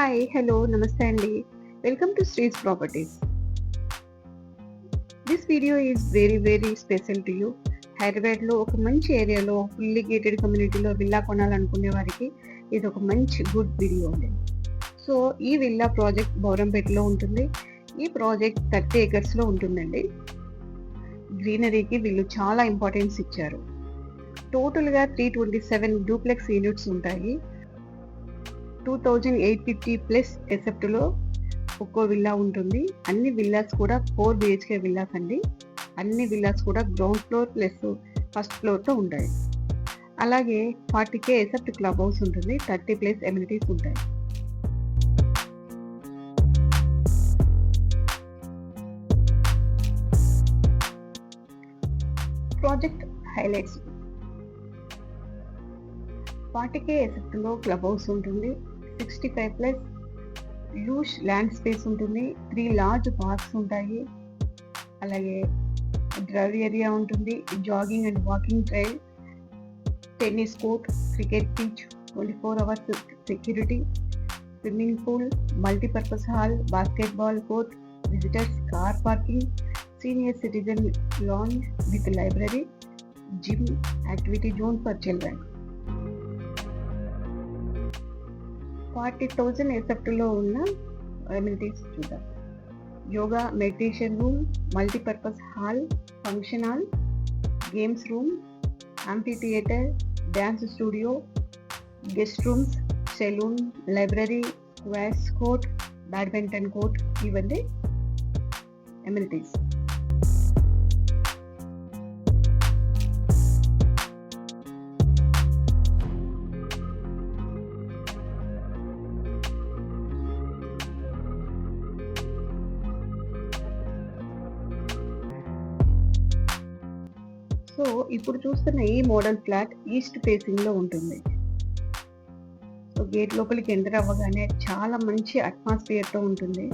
Hi, hello, నమస్తే అండి. Welcome to శ్రీస్ properties. This video is very very special to you. హైదరాబాద్లో ఒక మంచి ఏరియాలో ఫుల్లీ గేటెడ్ కమ్యూనిటీలో విల్లా కొనాలనుకునే వారికి ఇది ఒక మంచి గుడ్ వీడియో అండి. సో ఈ విల్లా ప్రాజెక్ట్ బౌరంపేటలో ఉంటుంది. ఈ ప్రాజెక్ట్ 30 acres ఉంటుందండి. గ్రీనరీకి వీళ్ళు చాలా ఇంపార్టెన్స్ ఇచ్చారు. టోటల్గా 327 డూప్లెక్స్ యూనిట్స్ ఉంటాయి. 2850 ప్లస్ ఎసెప్ట్లో ఒక్కో విల్లా ఉంటుంది. అన్ని విల్లాస్ కూడా 4 BHK విల్లాస్ అండి. అన్ని విల్లాస్ కూడా గ్రౌండ్ ఫ్లోర్ ప్లస్ ఫస్ట్ ఫ్లోర్తో ఉంటాయి. అలాగే 40K ఎసెప్ట్ క్లబ్ హౌస్ ఉంటుంది. 30 ప్లస్ ఎమ్యూనిటీస్ ఉంటాయి. ప్రాజెక్ట్ హైలైట్స్: 40K ఎసెప్ట్లో క్లబ్ హౌస్ ఉంటుంది. 65 ప్లస్ లూష్ ల్యాండ్ స్పేస్ ఉంటుంది. 3 లార్జ్ పార్క్స్ ఉంటాయి. అలాగే డ్రైవ్ ఏరియా ఉంటుంది. Jogging and walking trail, tennis court, cricket pitch, 24 hours security, swimming pool, multipurpose hall, basketball court, visitors car parking, senior citizen lounge with library, gym, activity zone for children. 40,000 ఎసెప్ట్లో ఉన్న amenities చూద్దాం. Yoga, meditation room, multipurpose hall, function hall, games room, amphitheatre, dance studio, guest rooms, salon, library, squash court, badminton court, ఇవన్నీ amenities. So ఇప్పుడు చూస్తున్న ఈ model flat east facing లో ఉంటుంది. So gate లోపలికి ఎంటర్ అవ్వగానే చాలా మంచి అట్మాస్ఫియర్ తో ఉంటుంది.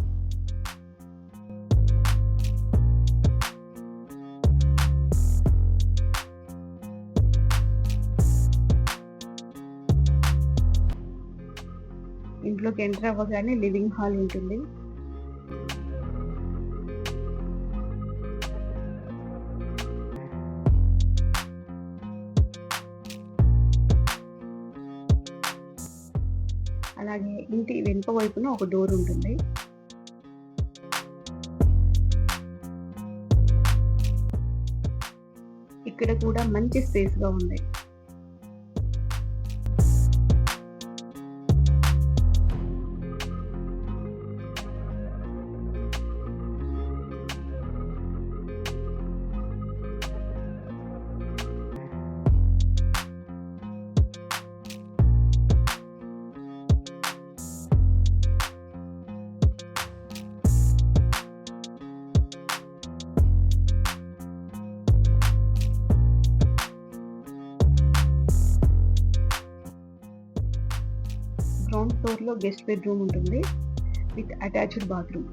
ఇంట్లోకి ఎంటర్ అవ్వగానే లివింగ్ హాల్ ఉంటుంది. అలాగే ఇంటి వెనుక వైపున ఒక డోర్ ఉంటుంది. ఇక్కడ కూడా మంచి స్పేస్ గా ఉంది. గ్రౌండ్ ఫ్లోర్ లో గెస్ట్ బెడ్రూమ్ ఉంటుంది with attached bathroom.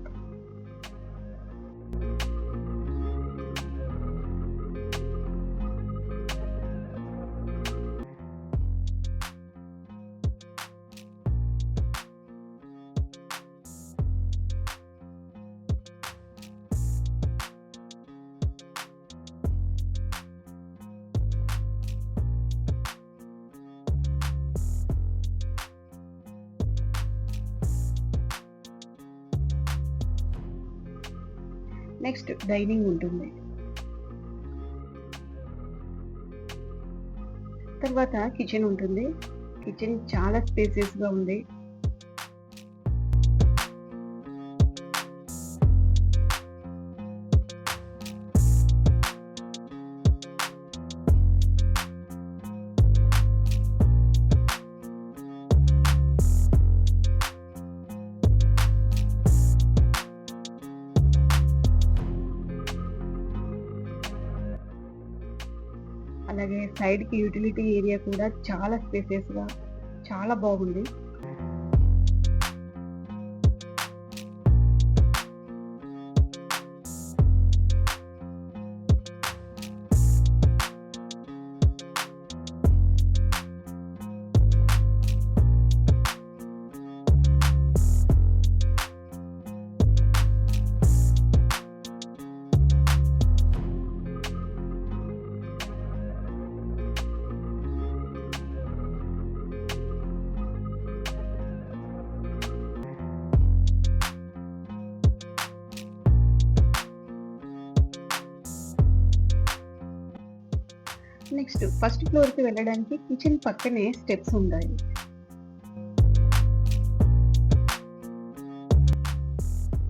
Next dining ఉంటుంది. తర్వాత కిచెన్ ఉంటుంది. కిచెన్ చాలా స్పేసియస్ గా ఉంది. అలాగే సైడ్ కి యూటిలిటీ ఏరియా కూడా చాలా స్పేసియస్ గా చాలా బాగుంది. నెక్స్ట్ ఫస్ట్ ఫ్లోర్కి వెళ్ళడానికి కిచెన్ పక్కనే స్టెప్స్ ఉంటాయి.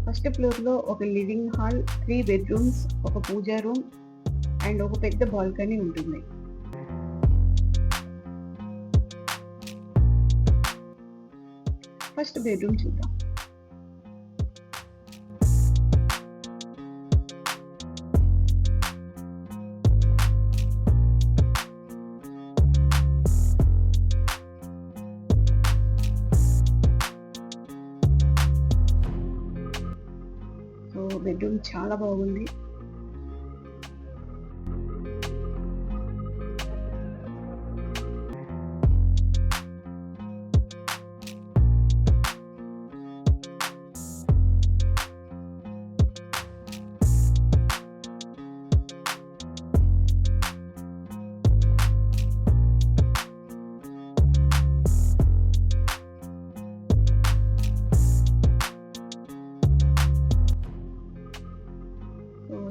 ఫస్ట్ ఫ్లోర్లో ఒక లివింగ్ హాల్, 3 బెడ్రూమ్స్, ఒక పూజా రూమ్ అండ్ ఒక పెద్ద బాల్కనీ ఉంటుంది. ఫస్ట్ బెడ్రూమ్ చూద్దాం. సో బెడ్రూమ్ చాలా బాగుంది.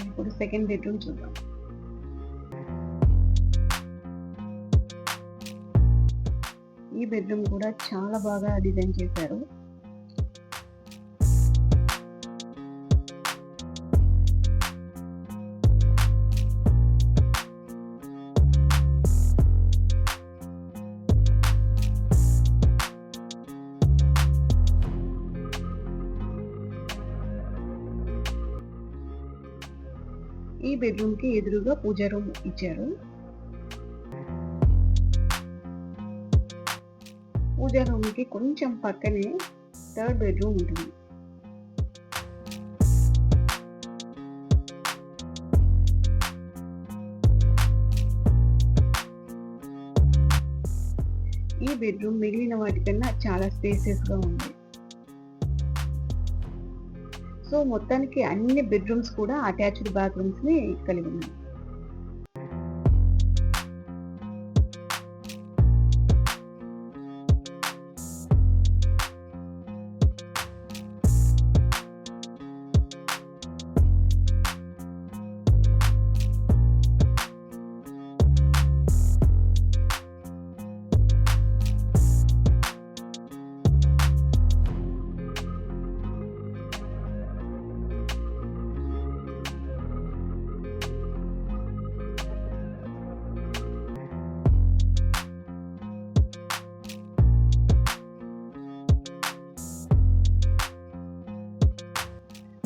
ఇప్పుడు సెకండ్ బెడ్రూమ్ చూద్దాం. ఈ బెడ్రూమ్ కూడా చాలా బాగా డిజైన్ చేశారు. ఈ బెడ్రూమ్ కి ఎదురుగా పూజా రూమ్ ఇచ్చారు. పూజా రూమ్ కి కొంచెం పక్కనే థర్డ్ బెడ్రూమ్ ఉంటుంది. ఈ బెడ్రూమ్ మిగిలిన వాటికన్నా చాలా స్పేసియస్ గా ఉంది. సో మొత్తానికి అన్ని బెడ్రూమ్స్ కూడా అటాచ్డ్ బాత్రూమ్స్ ని కలిగి ఉన్నాయి.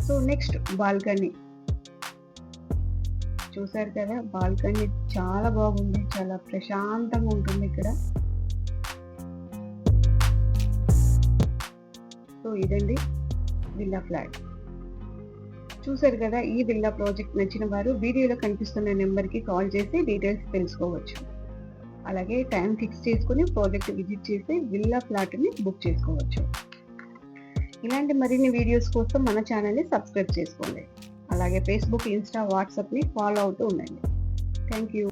సో నెక్స్ట్ బాల్కనీ చూసారు కదా, బాల్కనీ చాలా బాగుంది, చాలా ప్రశాంతంగా ఉంటుంది ఇక్కడ. సో ఇదండి విల్లా ఫ్లాట్. చూసారు కదా, ఈ విల్లా ప్రాజెక్ట్ నచ్చిన వారు వీడియోలో కనిపిస్తున్న నెంబర్కి కాల్ చేసి డీటెయిల్స్ తెలుసుకోవచ్చు. అలాగే టైం ఫిక్స్ చేసుకుని ప్రాజెక్ట్ విజిట్ చేసి విల్లా ఫ్లాట్ని బుక్ చేసుకోవచ్చు. ఇలాంటి మరిన్ని వీడియోస్ కోసం మన ఛానల్ని సబ్స్క్రైబ్ చేసుకోండి. అలాగే ఫేస్బుక్, ఇన్స్టా, వాట్సాప్ని ఫాలో అవుతూ ఉండండి. Thank you.